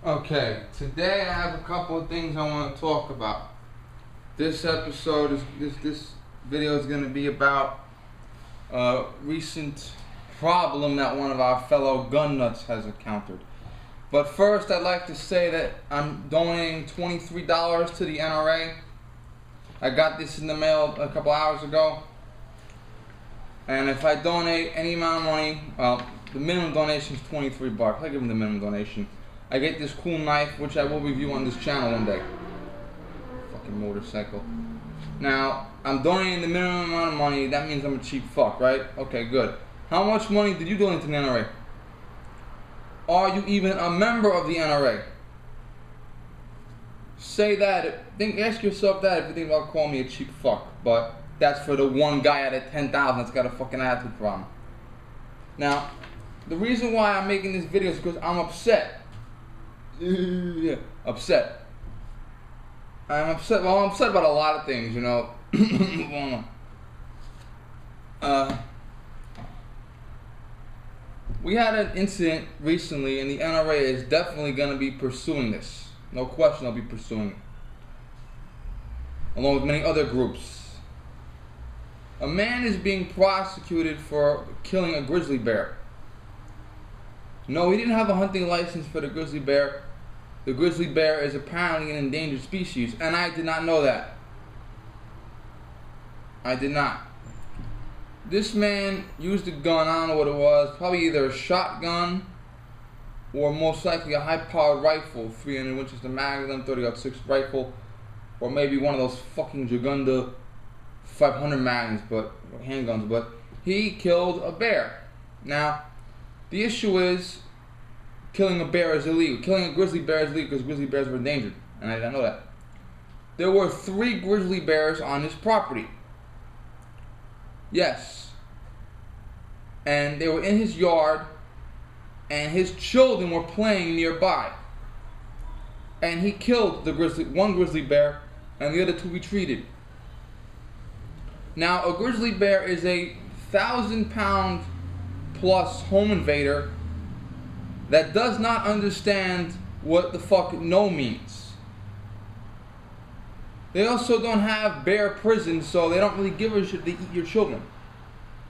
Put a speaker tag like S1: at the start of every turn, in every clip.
S1: Okay, today I have a couple of things I want to talk about. This episode this video is going to be about a recent problem that one of our fellow gun nuts has encountered. But first, I'd like to say that I'm donating $23 to the NRA. I got this in the mail a couple hours ago. And if I donate any amount of money, well, the minimum donation is $23. I give them the minimum donation. I get this cool knife, which I will review on this channel one day. Fucking motorcycle. Now, I'm donating the minimum amount of money. That means I'm a cheap fuck, right? Okay, good. How much money did you donate to the NRA? Are you even a member of the NRA? Say that. Ask yourself that if you think about calling me a cheap fuck. But that's for the one guy out of 10,000 that's got a fucking attitude problem. Now, the reason why I'm making this video is because I'm upset. Upset. I'm upset. Well, I'm upset about a lot of things, you know. We had an incident recently, and the NRA is definitely going to be pursuing this. No question, they'll be pursuing it, along with many other groups. A man is being prosecuted for killing a grizzly bear. No, he didn't have a hunting license for the grizzly bear. The grizzly bear is apparently an endangered species, and I did not know that. I did not. This man used a gun, I don't know what it was, probably either a shotgun or most likely a high-powered rifle, 300 Winchester Magnum, 30-06 rifle, or maybe one of those fucking Jagunda 500 Magnums, but handguns. But he killed a bear. Now, the issue is, killing a bear is illegal. Killing a grizzly bear is illegal because grizzly bears were endangered, and I didn't know that. There were 3 grizzly bears on his property. Yes. And they were in his yard, and his children were playing nearby. And he killed one grizzly bear, and the other 2 retreated. Now, a grizzly bear is a 1,000-pound plus home invader that does not understand what the fuck no means. They also don't have bear prisons, so they don't really give a shit. They eat your children.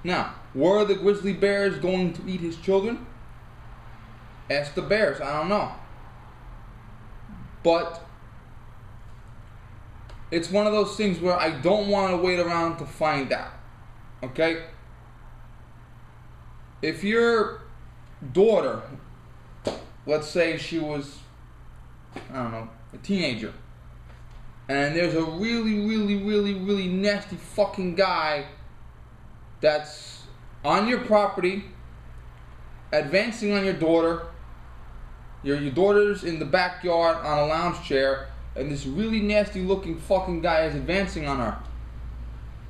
S1: Now, were the grizzly bears going to eat his children? Ask the bears. I don't know. But it's one of those things where I don't want to wait around to find out. Okay? If your daughter, let's say she was, I don't know, a teenager, and there's a really nasty fucking guy that's on your property, advancing on your daughter, your daughter's in the backyard on a lounge chair, and this really nasty looking fucking guy is advancing on her,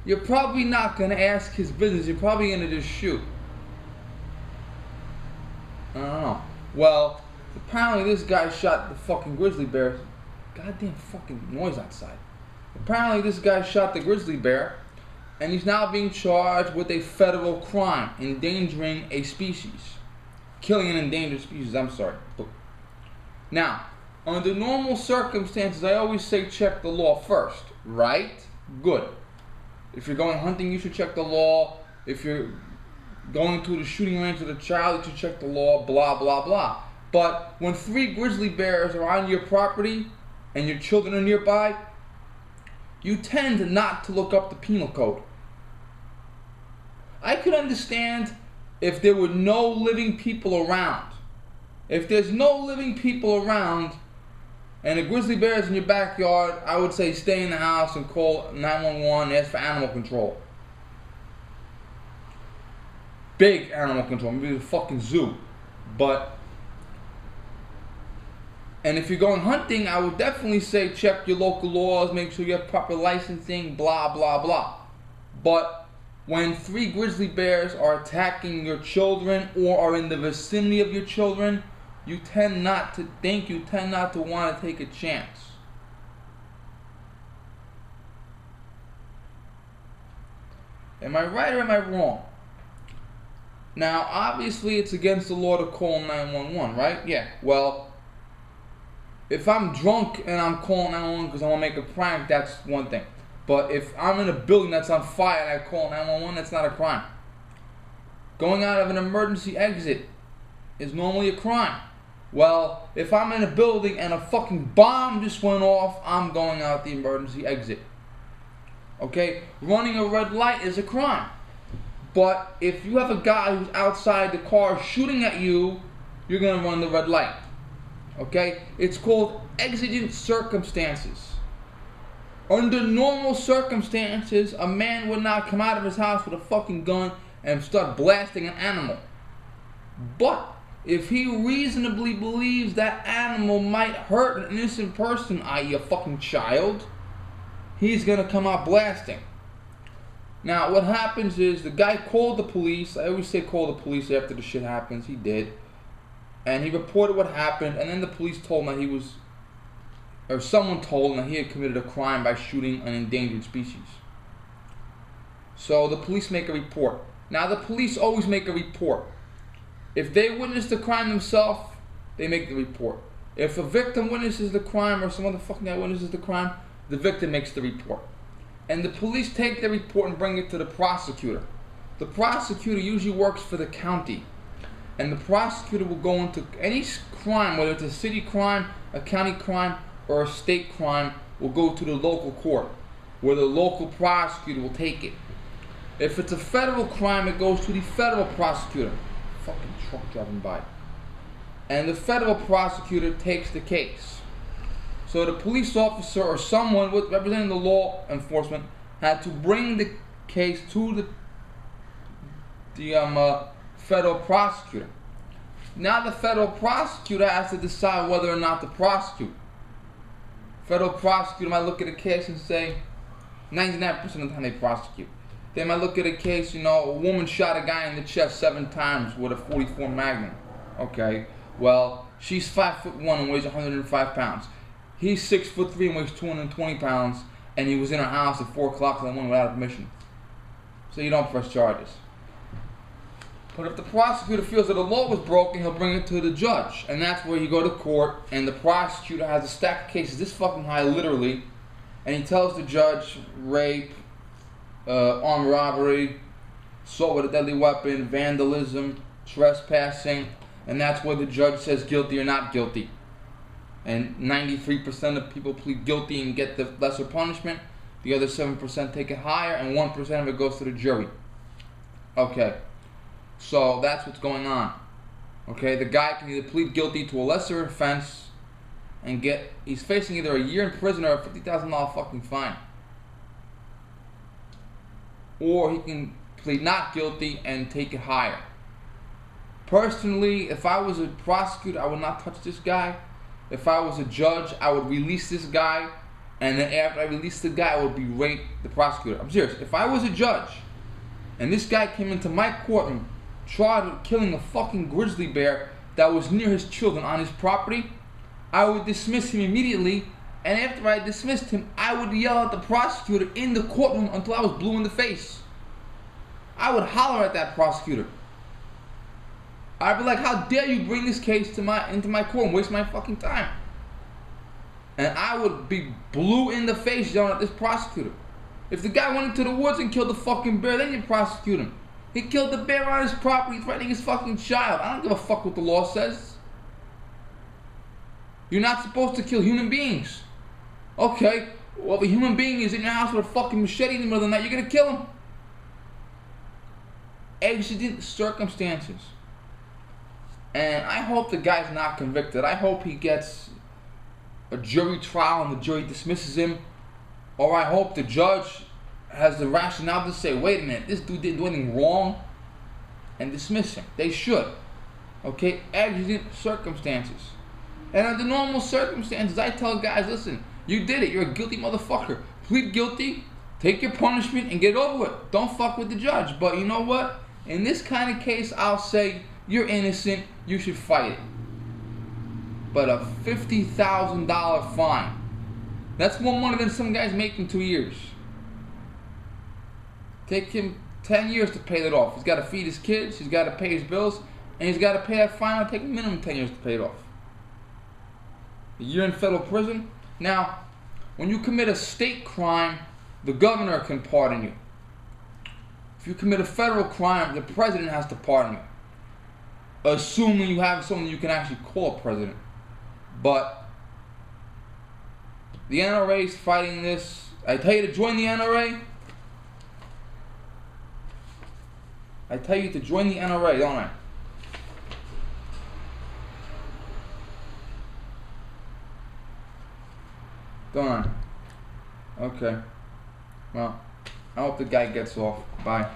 S1: you're probably not going to ask his business. You're probably going to just shoot. I don't know. Well, apparently this guy shot the fucking grizzly bear. Goddamn fucking noise outside. Apparently this guy shot the grizzly bear, and he's now being charged with a federal crime, endangering a species. Killing an endangered species, I'm sorry. Now, under normal circumstances, I always say check the law first, right? Good. If you're going hunting, you should check the law. If you're going to the shooting range with a child, you should check the law, blah, blah, blah. But when 3 grizzly bears are on your property and your children are nearby, you tend not to look up the penal code. I could understand if there were no living people around. If there's no living people around and a grizzly bear is in your backyard, I would say stay in the house and call 911 and ask for animal control. Big animal control, maybe the fucking zoo. And if you're going hunting, I would definitely say check your local laws, make sure you have proper licensing, blah, blah, blah. But when 3 grizzly bears are attacking your children or are in the vicinity of your children, you tend not to want to take a chance. Am I right or am I wrong? Now, obviously, it's against the law to call 911, right? Yeah. Well, If I'm drunk and I'm calling 911 because I want to make a prank, that's one thing. But if I'm in a building that's on fire and I call 911, that's not a crime. Going out of an emergency exit is normally a crime. Well, if I'm in a building and a fucking bomb just went off, I'm going out the emergency exit. Okay? Running a red light is a crime. But if you have a guy who's outside the car shooting at you, you're going to run the red light. Okay? It's called exigent circumstances. Under normal circumstances, a man would not come out of his house with a fucking gun and start blasting an animal. But if he reasonably believes that animal might hurt an innocent person, i.e. a fucking child, he's going to come out blasting. Now, what happens is the guy called the police. I always say call the police after the shit happens. He did. And he reported what happened, and then the police told him that he was, or someone told him that he had committed a crime by shooting an endangered species. So the police make a report. Now, the police always make a report. If they witness the crime themselves, they make the report. If a victim witnesses the crime or some other fucking guy witnesses the crime, the victim makes the report. And the police take the report and bring it to the prosecutor. The prosecutor usually works for the county. And the prosecutor will go into any crime, whether it's a city crime, a county crime, or a state crime, will go to the local court, where the local prosecutor will take it. If it's a federal crime, it goes to the federal prosecutor. Fucking truck driving by. And the federal prosecutor takes the case. So the police officer or someone representing the law enforcement had to bring the case to the federal prosecutor. Now the federal prosecutor has to decide whether or not to prosecute. Federal prosecutor might look at a case and say, 99% of the time they prosecute. They might look at a case, a woman shot a guy in the chest 7 times with a .44 Magnum. Okay, well, she's 5'1" and weighs 105 pounds. He's 6'3" and weighs 220 pounds, and he was in her house at 4 o'clock in the morning without permission. So you don't press charges. But if the prosecutor feels that the law was broken, he'll bring it to the judge. And that's where you go to court, and the prosecutor has a stack of cases this fucking high, literally, and he tells the judge, rape, armed robbery, assault with a deadly weapon, vandalism, trespassing, and that's where the judge says guilty or not guilty. And 93% of people plead guilty and get the lesser punishment. The other 7% take it higher, and 1% of it goes to the jury. Okay, so that's what's going on. Okay, the guy can either plead guilty to a lesser offense and he's facing either a year in prison or a $50,000 fucking fine. Or he can plead not guilty and take it higher. Personally, if I was a prosecutor, I would not touch this guy. If I was a judge, I would release this guy, and then after I release the guy, I would berate the prosecutor. I'm serious. If I was a judge, and this guy came into my courtroom, tried killing a fucking grizzly bear that was near his children on his property, I would dismiss him immediately, and after I dismissed him, I would yell at the prosecutor in the courtroom until I was blue in the face. I would holler at that prosecutor. I'd be like, how dare you bring this case into my court and waste my fucking time? And I would be blue in the face yelling at this prosecutor. If the guy went into the woods and killed the fucking bear, then you prosecute him. He killed the bear on his property, threatening his fucking child. I don't give a fuck what the law says. You're not supposed to kill human beings. Okay, well, if a human being is in your house with a fucking machete in the middle of the night, you're gonna kill him. Exigent circumstances. And I hope the guy's not convicted. I hope he gets a jury trial and the jury dismisses him. Or I hope the judge has the rationale to say, wait a minute, this dude didn't do anything wrong, and dismiss him. They should. Okay? Exigent circumstances. And under normal circumstances, I tell guys, listen, you did it. You're a guilty motherfucker. Plead guilty, take your punishment, and get over it. Don't fuck with the judge. But you know what? In this kind of case, I'll say, you're innocent, you should fight it. But a $50,000 fine, that's more money than some guys make in 2 years. Take him 10 years to pay that off. He's got to feed his kids, he's got to pay his bills, and he's got to pay that fine. It'll take a minimum 10 years to pay it off. You're in federal prison. Now, when you commit a state crime, the governor can pardon you. If you commit a federal crime, the president has to pardon you, assuming you have someone you can actually call president. But the NRA is fighting this. I tell you to join the NRA. I tell you to join the NRA, don't I? Don't I? Okay. Well, I hope the guy gets off. Bye.